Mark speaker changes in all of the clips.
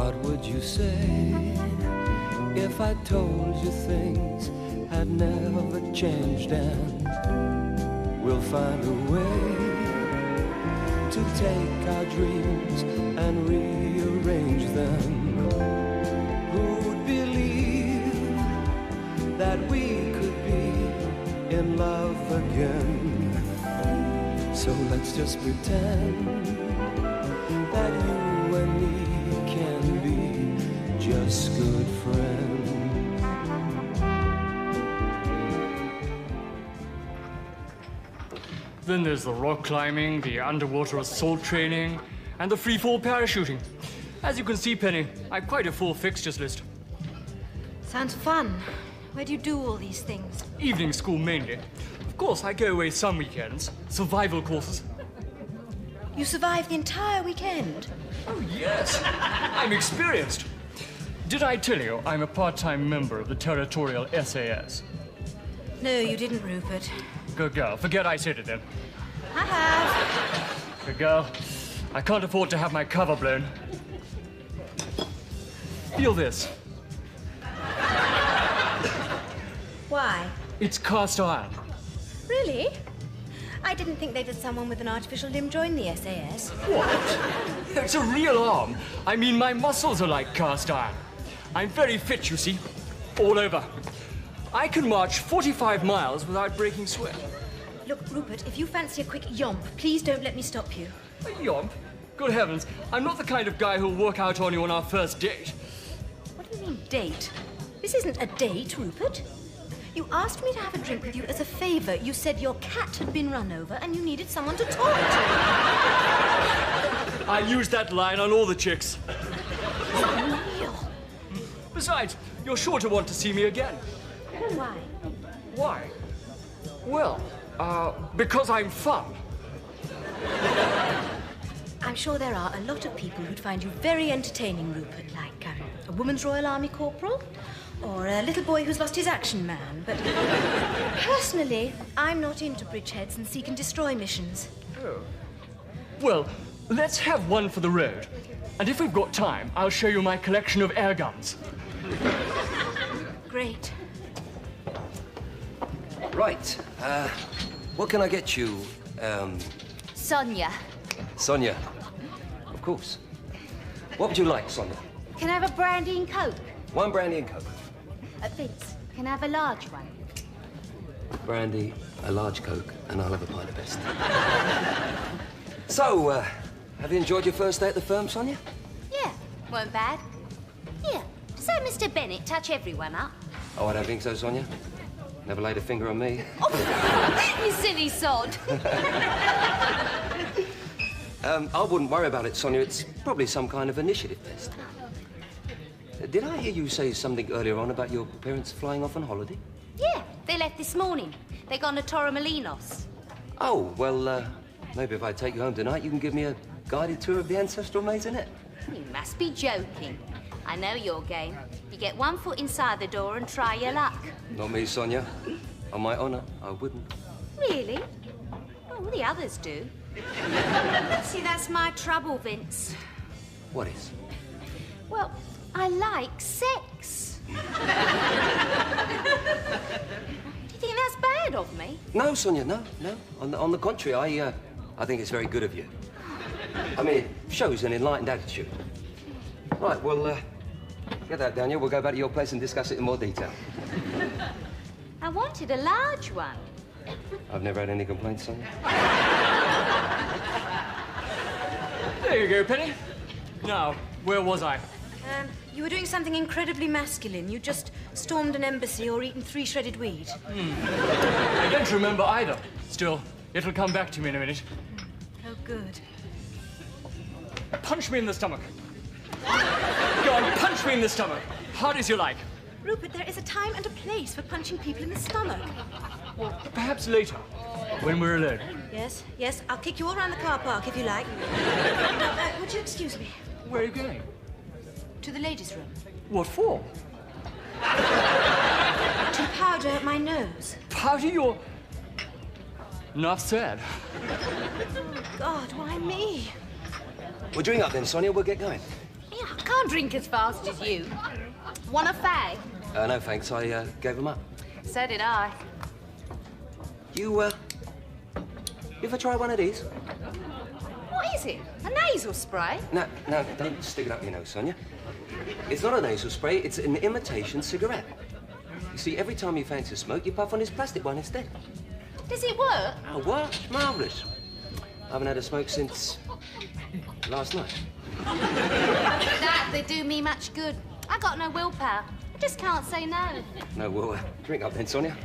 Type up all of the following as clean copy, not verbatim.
Speaker 1: What would you say if I told you things had never changed and we'll find a way to take our dreams and rearrange them? Who'd believe that we could be in love again? So let's just pretend that you and me can be just good friends.
Speaker 2: Then there's the rock climbing, the underwater assault training, and the free-fall parachuting. As you can see, Penny, I've quite a full fixtures list.
Speaker 3: Sounds fun. Where do you do all these things?
Speaker 2: Evening school mainly. Of course, I go away some weekends. Survival courses.
Speaker 3: You survived the entire weekend?
Speaker 2: Oh, yes. I'm experienced. Did I tell you I'm a part-time member of the Territorial SAS?
Speaker 3: No, you didn't, Rupert.
Speaker 2: Good girl. Forget I said it then.
Speaker 3: I have.
Speaker 2: Good girl. I can't afford to have my cover blown. Feel this.
Speaker 3: Why?
Speaker 2: It's cast iron.
Speaker 3: Really? I didn't think they'd let someone with an artificial limb join the SAS.
Speaker 2: What? It's a real arm. I mean, my muscles are like cast iron. I'm very fit, you see. All over. I can march 45 miles without breaking sweat.
Speaker 3: Look, Rupert, if you fancy a quick yomp, please don't let me stop you.
Speaker 2: A yomp? Good heavens, I'm not the kind of guy who'll walk out on you on our first date.
Speaker 3: What do you mean, date? This isn't a date, Rupert. You asked me to have a drink with you as a favor. You said your cat had been run over and you needed someone to talk to.
Speaker 2: I used that line on all the chicks.
Speaker 3: Real.
Speaker 2: Besides, you're sure to want to see me again.
Speaker 3: Why?
Speaker 2: Why? Well, because I'm fun.
Speaker 3: I'm sure there are a lot of people who'd find you very entertaining, Rupert, like a woman's Royal Army corporal or a little boy who's lost his action man. But personally, I'm not into bridgeheads and seek and destroy missions.
Speaker 2: Oh. Well, let's have one for the road. And if we've got time, I'll show you my collection of air guns.
Speaker 3: Great.
Speaker 1: Right. What can I get you?
Speaker 4: Sonia.
Speaker 1: Sonia. Of course. What would you like, Sonia?
Speaker 4: Can I have a brandy and coke?
Speaker 1: One brandy and coke.
Speaker 4: Vince, can I have a large one?
Speaker 1: Brandy, a large coke, and I'll have a pint of best. So, have you enjoyed your first day at the firm, Sonia?
Speaker 4: Yeah, weren't bad. Here, so Mr. Bennett touch everyone up.
Speaker 1: Oh, I don't think so, Sonia. Never laid a finger on me.
Speaker 4: Oh, you silly sod.
Speaker 1: I wouldn't worry about it, Sonia. It's probably some kind of initiative test. Did I hear you say something earlier on about your parents flying off on holiday?
Speaker 4: Yeah, they left this morning. They're gone to Torremolinos.
Speaker 1: Oh, well, maybe if I take you home tonight, you can give me a guided tour of the ancestral maisonette.
Speaker 4: You must be joking. I know your game. You get one foot inside the door and try your luck.
Speaker 1: Not me, Sonia. On my honor, I wouldn't.
Speaker 4: Really? Oh, well, the others do. See, that's my trouble, Vince.
Speaker 1: What is?
Speaker 4: Well, I like sex. Do you think that's bad of me?
Speaker 1: No, Sonia, no. On the contrary, I think it's very good of you. I mean, it shows an enlightened attitude. Right, well, get that down here. We'll go back to your place and discuss it in more detail.
Speaker 4: I wanted a large one.
Speaker 1: I've never had any complaints, Sonia.
Speaker 2: There you go, Penny. Now, where was I?
Speaker 3: You were doing something incredibly masculine. You just stormed an embassy or eaten 3 shredded wheat.
Speaker 2: I don't remember either. Still, it'll come back to me in a minute.
Speaker 3: Oh, good.
Speaker 2: Punch me in the stomach. Go on, punch me in the stomach. Hard as you like.
Speaker 3: Rupert, there is a time and a place for punching people in the stomach.
Speaker 2: Well, perhaps later, when we're alone.
Speaker 3: Yes, I'll kick you all around the car park if you like. Would you excuse me?
Speaker 2: Where are you going?
Speaker 3: To the ladies' room.
Speaker 2: What for?
Speaker 3: To powder my nose.
Speaker 2: Powder your... Enough said.
Speaker 3: Oh, God, why me?
Speaker 1: Well, drink up then, Sonia. We'll get going.
Speaker 3: Yeah,
Speaker 4: I can't drink as fast as you. Want a fag?
Speaker 1: No, thanks. I gave them up.
Speaker 4: So did I.
Speaker 1: You ever try one of these?
Speaker 4: What is it? A nasal spray?
Speaker 1: No, don't stick it up your nose, Sonia. It's not a nasal spray, it's an imitation cigarette. You see, every time you fancy a smoke, you puff on this plastic one instead.
Speaker 4: Does it work?
Speaker 1: Oh, what? Marvellous. I haven't had a smoke since last night.
Speaker 4: That they do me much good. I got no willpower. I just can't say no.
Speaker 1: No, well, drink up then, Sonia.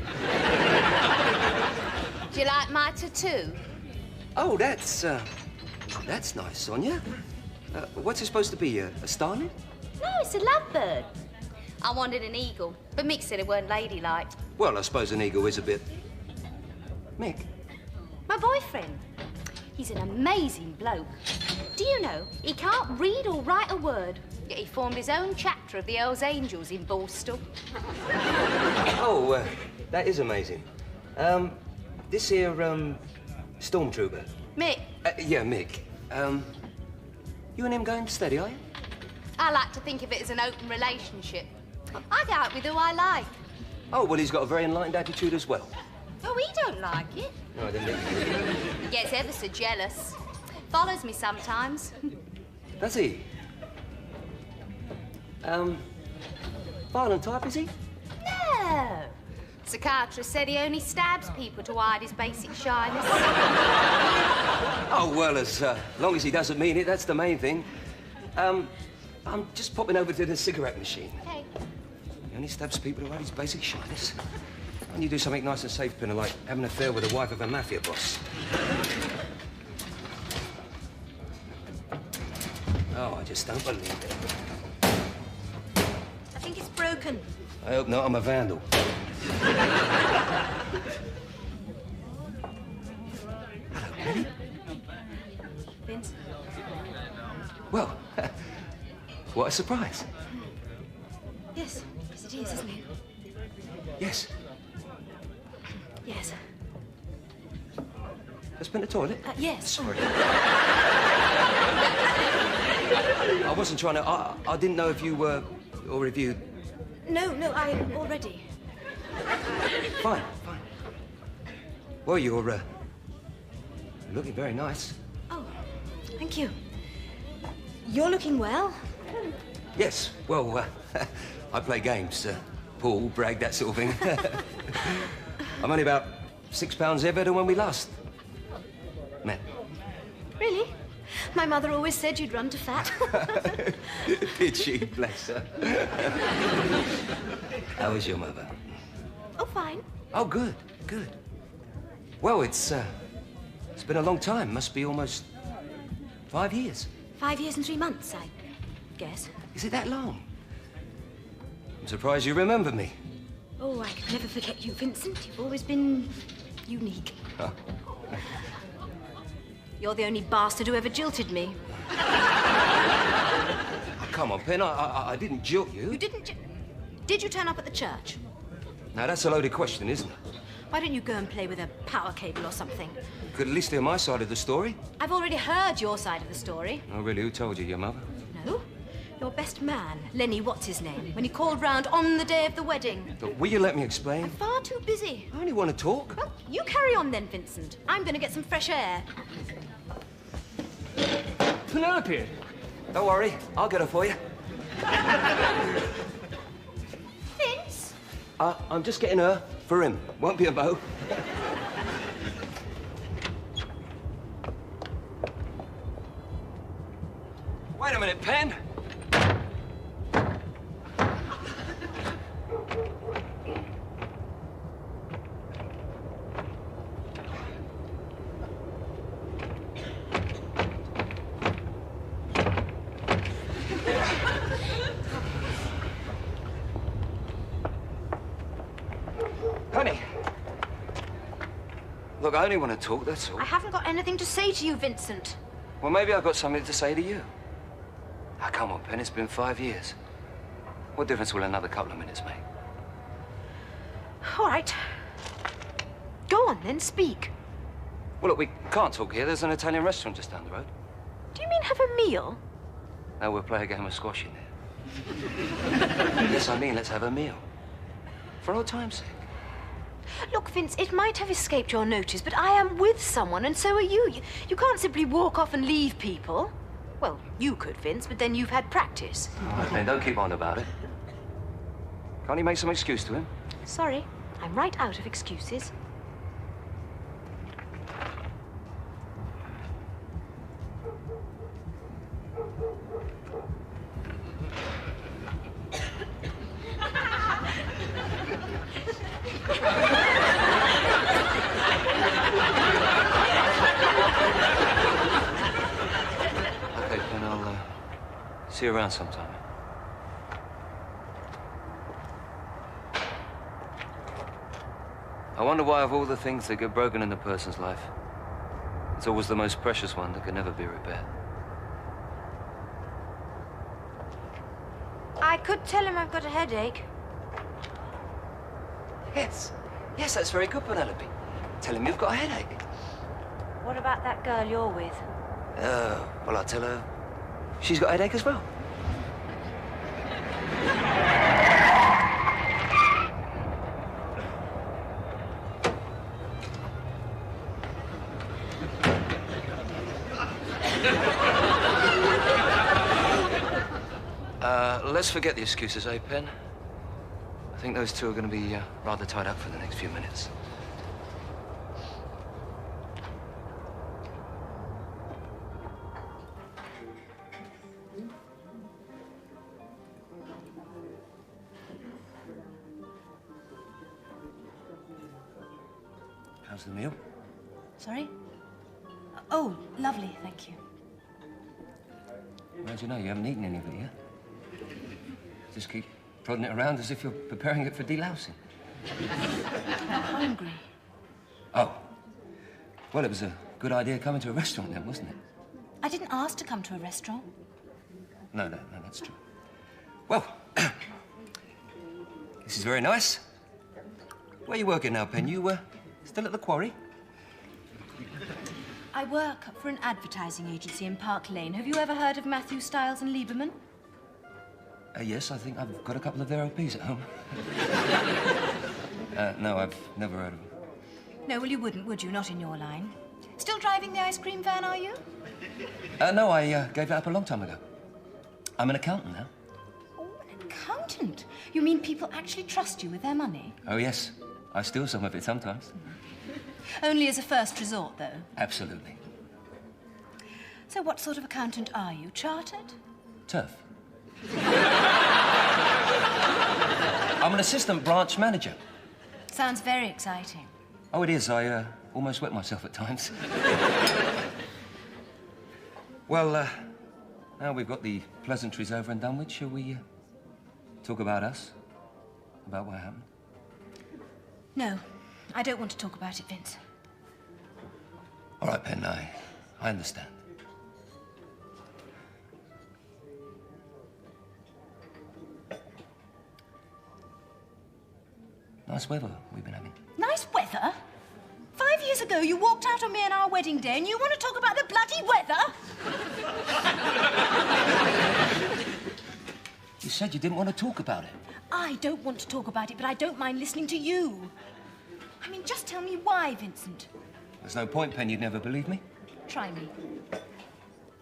Speaker 4: Do you like my tattoo?
Speaker 1: Oh, that's nice, Sonia. What's it supposed to be, a starling?
Speaker 4: No, it's a lovebird. I wanted an eagle, but Mick said it weren't ladylike.
Speaker 1: Well, I suppose an eagle is a bit... Mick?
Speaker 4: My boyfriend. He's an amazing bloke. Do you know, he can't read or write a word, yet he formed his own chapter of the Hells Angels in Borstal.
Speaker 1: Oh, that is amazing. This here, stormtrooper.
Speaker 4: Mick,
Speaker 1: Yeah, Mick. You and him going steady, are you?
Speaker 4: I like to think of it as an open relationship. I go out with who I like.
Speaker 1: Oh, well, he's got a very enlightened attitude as well.
Speaker 4: Oh, he don't like it.
Speaker 1: No, I didn't.
Speaker 4: He gets ever so jealous. Follows me sometimes.
Speaker 1: Does he? Violent type, is he?
Speaker 4: No. Psychiatrist said he only stabs people to hide his basic shyness.
Speaker 1: Oh, well, as long as he doesn't mean it, that's the main thing. I'm just popping over to the cigarette machine.
Speaker 4: Hey.
Speaker 1: He only stabs people to hide his basic shyness. Why don't you do something nice and safe, Pinner, like having an affair with the wife of a mafia boss? Oh, I just don't believe it.
Speaker 3: I think it's broken.
Speaker 1: I hope not. I'm a vandal. Hello, Penny.
Speaker 3: Vince?
Speaker 1: Well, what a surprise.
Speaker 3: Yes. Yes, it is, isn't it?
Speaker 1: Yes.
Speaker 3: Yes.
Speaker 1: Just been to the toilet?
Speaker 3: Yes.
Speaker 1: Sorry. I wasn't trying to... I didn't know if you were... or if you...
Speaker 3: No, I'm already.
Speaker 1: Fine. Well, you're looking very nice.
Speaker 3: Oh, thank you. You're looking well.
Speaker 1: Yes, well, I play games. Pool, brag, that sort of thing. I'm only about 6 pounds heavier than when we last met.
Speaker 3: Really? My mother always said you'd run to fat.
Speaker 1: Did she? Bless her. How is your mother?
Speaker 3: Oh, fine.
Speaker 1: Oh, good. Well, it's been a long time. Must be almost 5 years.
Speaker 3: 5 years and 3 months, I guess.
Speaker 1: Is it that long? I'm surprised you remember me.
Speaker 3: Oh, I could never forget you, Vincent. You've always been unique.
Speaker 1: Oh.
Speaker 3: You're the only bastard who ever jilted me.
Speaker 1: Oh, come on, Pen. I didn't jilt you.
Speaker 3: You didn't Did you turn up at the church?
Speaker 1: Now, that's a loaded question, isn't it?
Speaker 3: Why don't you go and play with a power cable or something?
Speaker 1: You could at least hear my side of the story.
Speaker 3: I've already heard your side of the story.
Speaker 1: Oh, really? Who told you? Your mother?
Speaker 3: No? Your best man, Lenny, what's his name, when he called round on the day of the wedding.
Speaker 1: Look, will you let me explain?
Speaker 3: I'm far too busy.
Speaker 1: I only want to talk.
Speaker 3: Well, you carry on then, Vincent. I'm going to get some fresh air.
Speaker 2: Penelope!
Speaker 1: Don't worry, I'll get her for you.
Speaker 3: Vince?
Speaker 1: I'm just getting her for him. Won't be a bow. Wait a minute, Pen. Honey. Look, I only want to talk, that's all.
Speaker 3: I haven't got anything to say to you, Vincent.
Speaker 1: Well, maybe I've got something to say to you. Ah, come on, Pen, it's been 5 years. What difference will another couple of minutes make?
Speaker 3: All right. Go on, then, speak.
Speaker 1: Well, look, we can't talk here. There's an Italian restaurant just down the road.
Speaker 3: Do you mean have a meal?
Speaker 1: Now we'll play a game of squash in there. Yes, I mean, let's have a meal. For old time's sake.
Speaker 3: Look, Vince, it might have escaped your notice, but I am with someone, and so are you. You can't simply walk off and leave people. Well, you could, Vince, but then you've had practice.
Speaker 1: All right, then, don't keep on about it. Can't you make some excuse to him?
Speaker 3: Sorry, I'm right out of excuses.
Speaker 1: Okay, then I'll see you around sometime. I wonder why, of all the things that get broken in a person's life, it's always the most precious one that can never be repaired.
Speaker 3: I could tell him I've got a headache.
Speaker 1: Yes. Yes, that's very good, Penelope. Tell him you've got a headache.
Speaker 3: What about that girl you're with?
Speaker 1: Well, I'll tell her she's got a headache as well. Let's forget the excuses, eh, Pen? I think those two are going to be rather tied up for the next few minutes. How's the meal?
Speaker 3: Sorry? Oh, lovely, thank you.
Speaker 1: How'd you know you haven't eaten any of it yet? Just keep prodding it around as if you're preparing it for delousing.
Speaker 3: I'm hungry.
Speaker 1: Oh. Well, it was a good idea coming to a restaurant then, wasn't it?
Speaker 3: I didn't ask to come to a restaurant.
Speaker 1: No, that's true. Well, this is very nice. Where are you working now, Pen? You, still at the quarry?
Speaker 3: I work for an advertising agency in Park Lane. Have you ever heard of Matthew Stiles and Lieberman?
Speaker 1: Yes, I think I've got a couple of their LPs at home. No, I've never heard of them.
Speaker 3: No, well, you wouldn't, would you? Not in your line. Still driving the ice cream van, are you?
Speaker 1: No, I gave that up a long time ago. I'm an accountant now.
Speaker 3: Oh, an accountant? You mean people actually trust you with their money?
Speaker 1: Oh, yes. I steal some of it sometimes.
Speaker 3: Only as a first resort, though.
Speaker 1: Absolutely.
Speaker 3: So what sort of accountant are you? Chartered?
Speaker 1: Turf. I'm an assistant branch manager.
Speaker 3: Sounds very exciting.
Speaker 1: Oh, it is. I almost wet myself at times. Well, now we've got the pleasantries over and done with, shall we talk about us? About what happened?
Speaker 3: No, I don't want to talk about it, Vince.
Speaker 1: All right, Pen, I understand. Nice weather we've been having.
Speaker 3: Nice weather? 5 years ago, you walked out on me on our wedding day, and you want to talk about the bloody weather?
Speaker 1: You said you didn't want to talk about it.
Speaker 3: I don't want to talk about it, but I don't mind listening to you. I mean, just tell me why, Vincent.
Speaker 1: There's no point, Pen. You'd never believe me.
Speaker 3: Try me.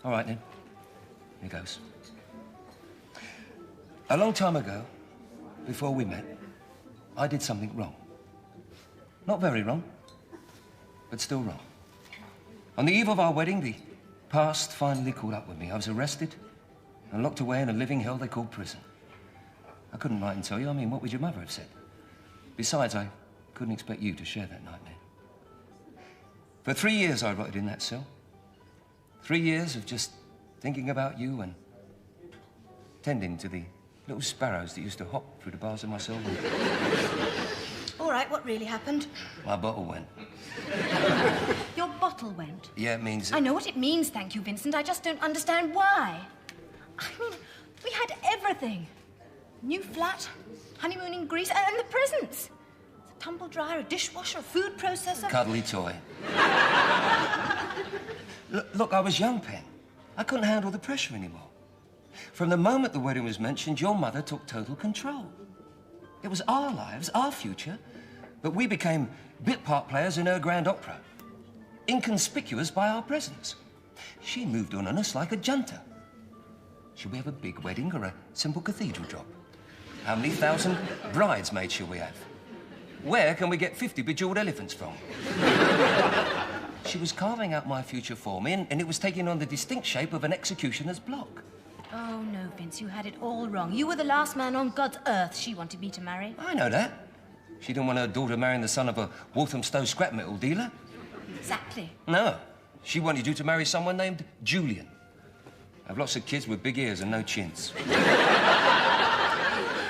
Speaker 1: All right, then. Here goes. A long time ago, before we met, I did something wrong. Not very wrong, but still wrong. On the eve of our wedding, the past finally caught up with me. I was arrested and locked away in a living hell they called prison. I couldn't write and tell you. I mean, what would your mother have said? Besides, I couldn't expect you to share that nightmare. For 3 years, I rotted in that cell. 3 years of just thinking about you and tending to the little sparrows that used to hop through the bars of my cell window.
Speaker 3: All right, what really happened?
Speaker 1: My bottle went.
Speaker 3: Your bottle went?
Speaker 1: Yeah, it means...
Speaker 3: I know what it means, thank you, Vincent. I just don't understand why. I mean, we had everything. New flat, honeymoon in Greece, and the presents. A tumble dryer, a dishwasher, a food processor.
Speaker 1: Cuddly toy. Look, I was young, Pen. I couldn't handle the pressure anymore. From the moment the wedding was mentioned, your mother took total control. It was our lives, our future, but we became bit part players in her grand opera, inconspicuous by our presence. She moved on us like a junta. Should we have a big wedding or a simple cathedral job? How many thousand bridesmaids shall we have? Where can we get 50 bejeweled elephants from? She was carving out my future for me, and it was taking on the distinct shape of an executioner's block.
Speaker 3: Oh, no, Vince, you had it all wrong. You were the last man on God's earth she wanted me to marry.
Speaker 1: I know that. She didn't want her daughter marrying the son of a Walthamstow scrap metal dealer.
Speaker 3: Exactly.
Speaker 1: No. She wanted you to marry someone named Julian. Have lots of kids with big ears and no chins.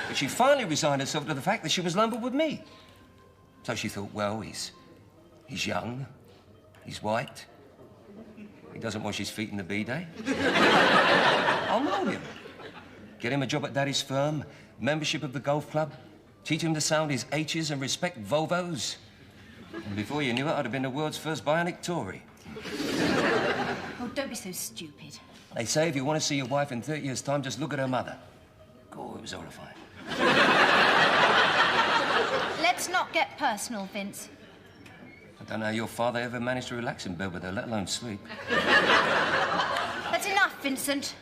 Speaker 1: But she finally resigned herself to the fact that she was lumbered with me. So she thought, well, he's young, he's white, he doesn't wash his feet in the B-day. I'll mould him. Get him a job at Daddy's firm, membership of the golf club, teach him to sound his H's and respect Volvos. And before you knew it, I'd have been the world's first bionic Tory.
Speaker 3: Oh, don't be so stupid.
Speaker 1: They say if you want to see your wife in 30 years' time, just look at her mother. God, it was horrifying.
Speaker 3: Let's not get personal, Vince.
Speaker 1: I don't know how your father ever managed to relax in bed with her, let alone sleep.
Speaker 3: That's enough, Vincent.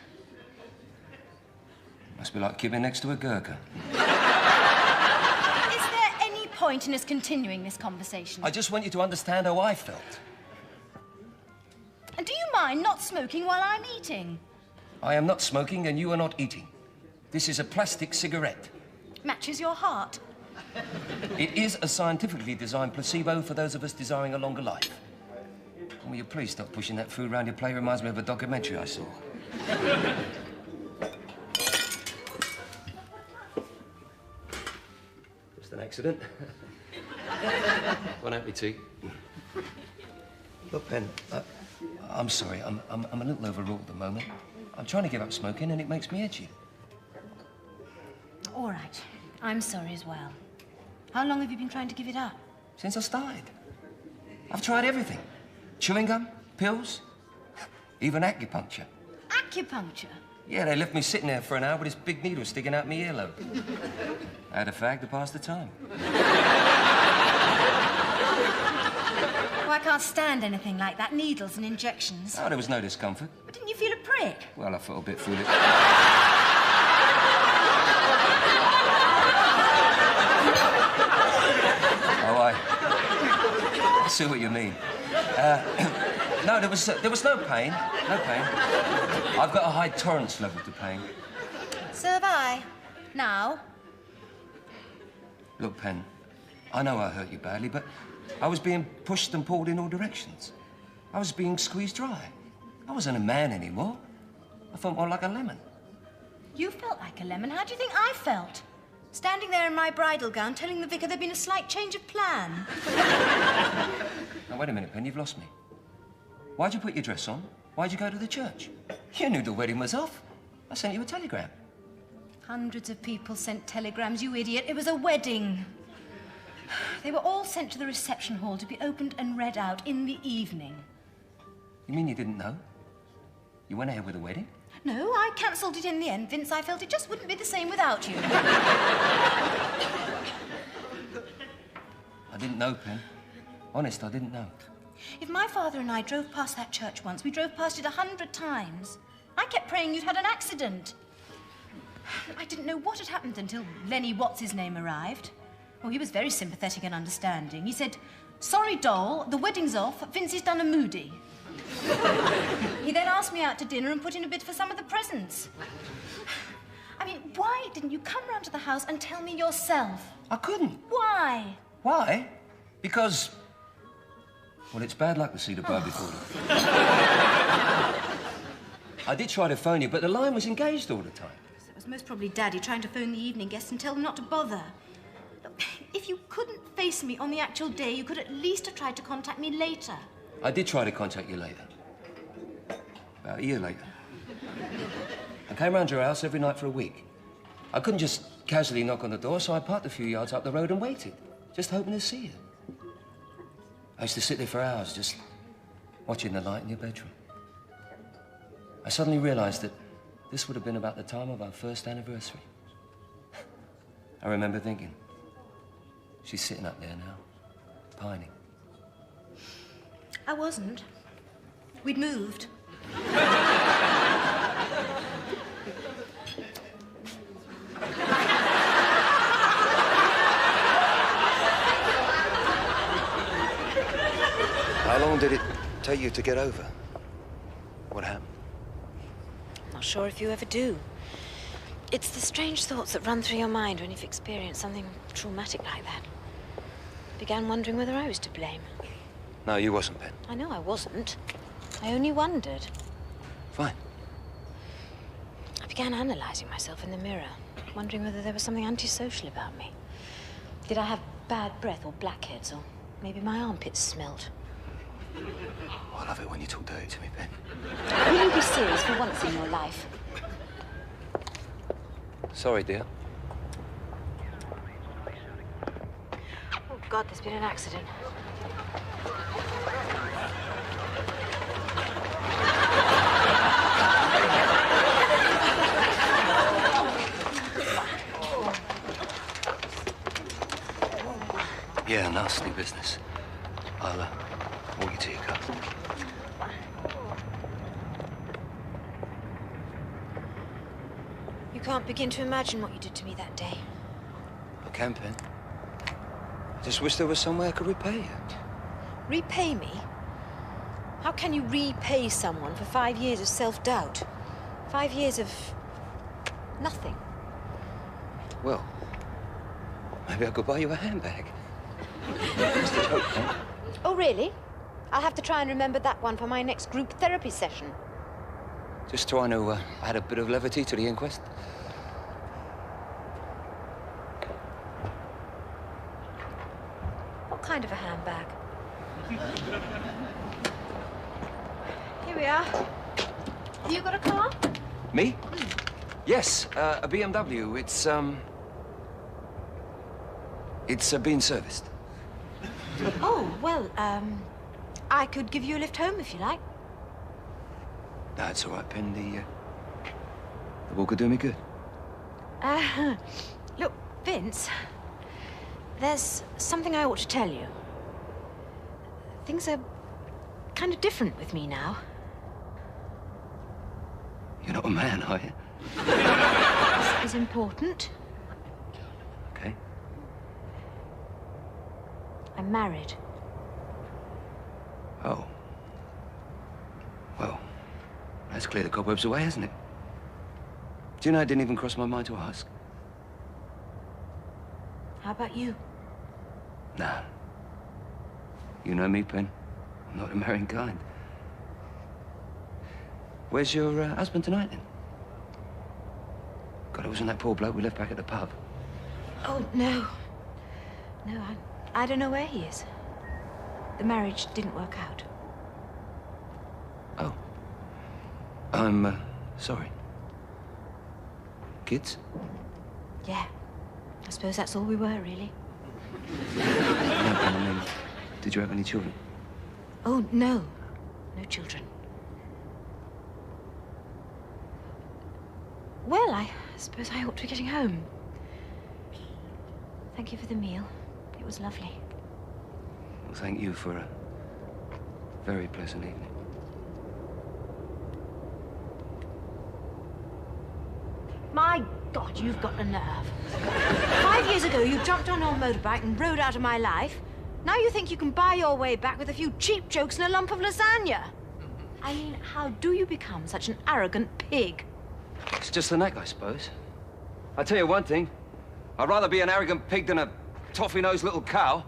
Speaker 1: Must be like kibbing next to a Gurkha.
Speaker 3: Is there any point in us continuing this conversation?
Speaker 1: I just want you to understand how I felt.
Speaker 3: And do you mind not smoking while I'm eating?
Speaker 1: I am not smoking and you are not eating. This is a plastic cigarette.
Speaker 3: Matches your heart.
Speaker 1: It is a scientifically designed placebo for those of us desiring a longer life. Will you please stop pushing that food around your plate? It reminds me of a documentary I saw. Just an accident. One happy tea. Look, Ben, I'm sorry. I'm a little overwrought at the moment. I'm trying to give up smoking and it makes me itchy.
Speaker 3: All right. I'm sorry as well. How long have you been trying to give it up?
Speaker 1: Since I started. I've tried everything. Chewing gum, pills, even acupuncture.
Speaker 3: Acupuncture?
Speaker 1: Yeah, they left me sitting there for an hour with this big needle sticking out my earlobe. I had a fag to pass the time.
Speaker 3: Oh, I can't stand anything like that. Needles and injections.
Speaker 1: Oh, there was no discomfort.
Speaker 3: But didn't you feel a prick?
Speaker 1: Well, I felt a bit foolish. I see what you mean. No, there was no pain. No pain. I've got a high tolerance level to pain.
Speaker 3: So have I. Now?
Speaker 1: Look, Pen, I know I hurt you badly, but I was being pushed and pulled in all directions. I was being squeezed dry. I wasn't a man anymore. I felt more like a lemon.
Speaker 3: You felt like a lemon. How do you think I felt? Standing there in my bridal gown, telling the vicar there'd been a slight change of plan.
Speaker 1: Now, wait a minute, Pen, you've lost me. Why'd you put your dress on? Why'd you go to the church? You knew the wedding was off. I sent you a telegram.
Speaker 3: Hundreds of people sent telegrams, you idiot. It was a wedding. They were all sent to the reception hall to be opened and read out in the evening.
Speaker 1: You mean you didn't know? You went ahead with the wedding?
Speaker 3: No, I cancelled it in the end, Vince. I felt it just wouldn't be the same without you.
Speaker 1: I didn't know, Pen. Honest, I didn't know.
Speaker 3: If my father and I drove past that church once, we drove past it 100 times. I kept praying you'd had an accident. I didn't know what had happened until Lenny What's-his-name arrived. Oh, he was very sympathetic and understanding. He said, "Sorry, doll, the wedding's off. Vincey's done a moody." He then asked me out to dinner and put in a bid for some of the presents. I mean, why didn't you come round to the house and tell me yourself?
Speaker 1: I couldn't.
Speaker 3: Why?
Speaker 1: Why? Because... well, it's bad luck to see the bride before them. I did try to phone you, but the line was engaged all the time.
Speaker 3: It was most probably Daddy trying to phone the evening guests and tell them not to bother. Look, if you couldn't face me on the actual day, you could at least have tried to contact me later.
Speaker 1: I did try to contact you later. About a year later. I came round your house every night for a week. I couldn't just casually knock on the door, so I parked a few yards up the road and waited, just hoping to see you. I used to sit there for hours, just watching the light in your bedroom. I suddenly realized that This would have been about the time of our first anniversary. I remember thinking, she's sitting up there now, pining.
Speaker 3: I wasn't. We'd moved.
Speaker 1: How long did it take you to get over? What happened?
Speaker 5: Not sure if you ever do. It's the strange thoughts that run through your mind when you've experienced something traumatic like that. Began wondering whether I was to blame.
Speaker 1: No, you wasn't, Ben.
Speaker 5: I know I wasn't. I only wondered.
Speaker 1: Fine.
Speaker 5: I began analysing myself in the mirror, wondering whether there was something antisocial about me. Did I have bad breath or blackheads, or maybe my armpits smelt?
Speaker 1: Oh, I love it when you talk dirty to me, Ben.
Speaker 5: Will you be serious for once in your life?
Speaker 1: Sorry, dear.
Speaker 5: Oh, God, there's been an accident.
Speaker 1: Yeah, nasty business. I'll walk you to your car.
Speaker 5: You can't begin to imagine what you did to me that day.
Speaker 1: I can, Ben. I just wish there was some way I could repay you.
Speaker 5: Repay me? How can you repay someone for 5 years of self-doubt? 5 years of nothing.
Speaker 1: Well, maybe I could buy you a handbag. Just a joke, Ben.
Speaker 5: Oh, really? I'll have to try and remember that one for my next group therapy session.
Speaker 1: Just trying to add a bit of levity to the inquest.
Speaker 5: What kind of a handbag? Here we are. Have you got a car?
Speaker 1: Me? Yes, a BMW. It's being serviced.
Speaker 5: Oh, well, I could give you a lift home if you like.
Speaker 1: That's all right, Ben. The walk could do me good.
Speaker 5: Look, Vince, there's something I ought to tell you. Things are kind of different with me now.
Speaker 1: You're not a man, are you?
Speaker 5: This is important.
Speaker 1: Okay.
Speaker 5: I'm married.
Speaker 1: Oh. Well, that's cleared the cobwebs away, hasn't it? Do you know, it didn't even cross my mind to ask.
Speaker 5: How about you?
Speaker 1: Nah. You know me, Pen. I'm not a marrying kind. Where's your husband tonight, then? God, it wasn't that poor bloke we left back at the pub.
Speaker 5: Oh, no. No, I don't know where he is. The marriage didn't work out.
Speaker 1: Oh. I'm sorry. Kids?
Speaker 5: Yeah. I suppose that's all we were, really.
Speaker 1: No, I mean, did you have any children?
Speaker 5: Oh, no. No children. Well, I suppose I ought to be getting home. Thank you for the meal. It was lovely.
Speaker 1: Well, thank you for a very pleasant evening.
Speaker 5: My God, you've got the nerve. 5 years ago, you jumped on your motorbike and rode out of my life. Now you think you can buy your way back with a few cheap jokes and a lump of lasagna. I mean, how do you become such an arrogant pig?
Speaker 1: It's just the neck, I suppose. I'll tell you one thing. I'd rather be an arrogant pig than a toffee-nosed little cow.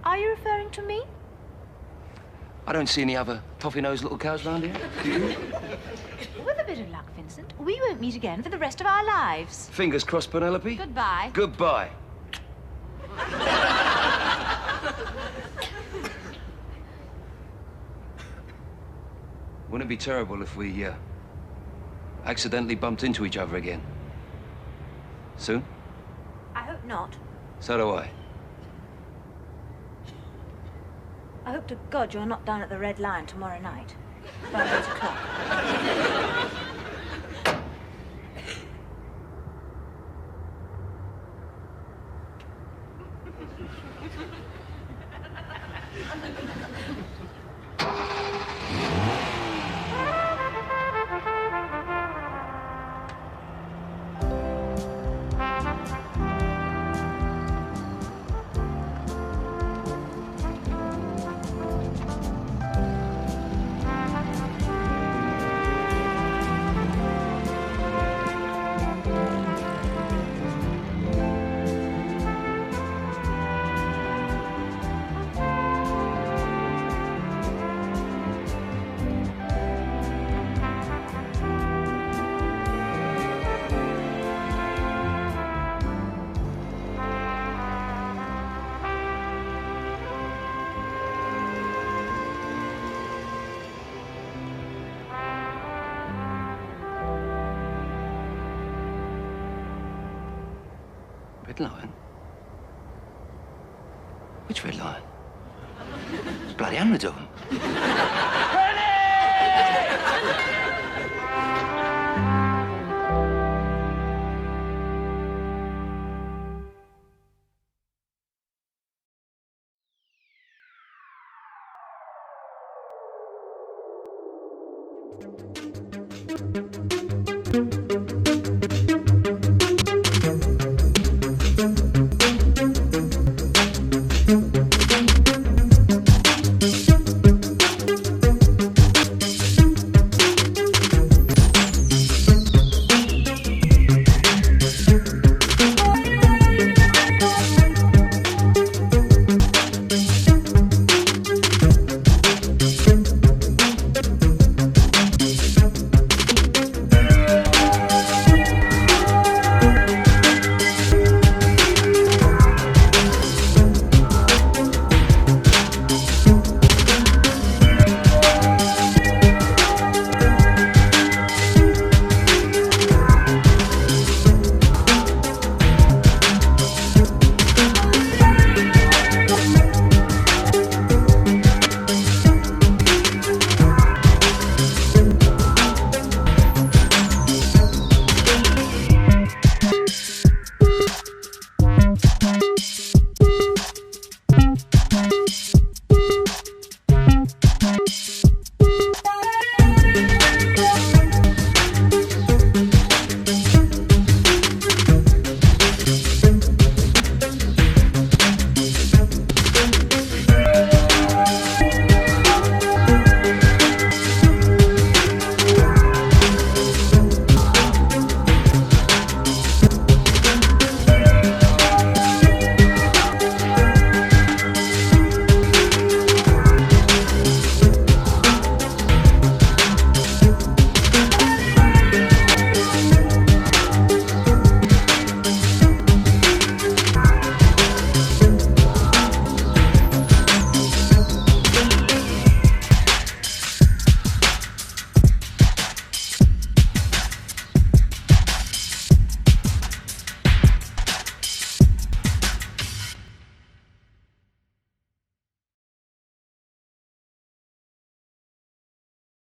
Speaker 5: Are you referring to me?
Speaker 1: I don't see any other toffee-nosed little cows around here. Do you?
Speaker 5: With a bit of luck, Vincent, we won't meet again for the rest of our lives.
Speaker 1: Fingers crossed, Penelope.
Speaker 5: Goodbye.
Speaker 1: Goodbye. Wouldn't it be terrible if we accidentally bumped into each other again? Soon?
Speaker 5: I hope not.
Speaker 1: So do I.
Speaker 5: I hope to God you're not down at the Red Lion tomorrow night. About 8 o'clock.
Speaker 1: Red Lion? Which Red Lion? There's bloody hundreds of them.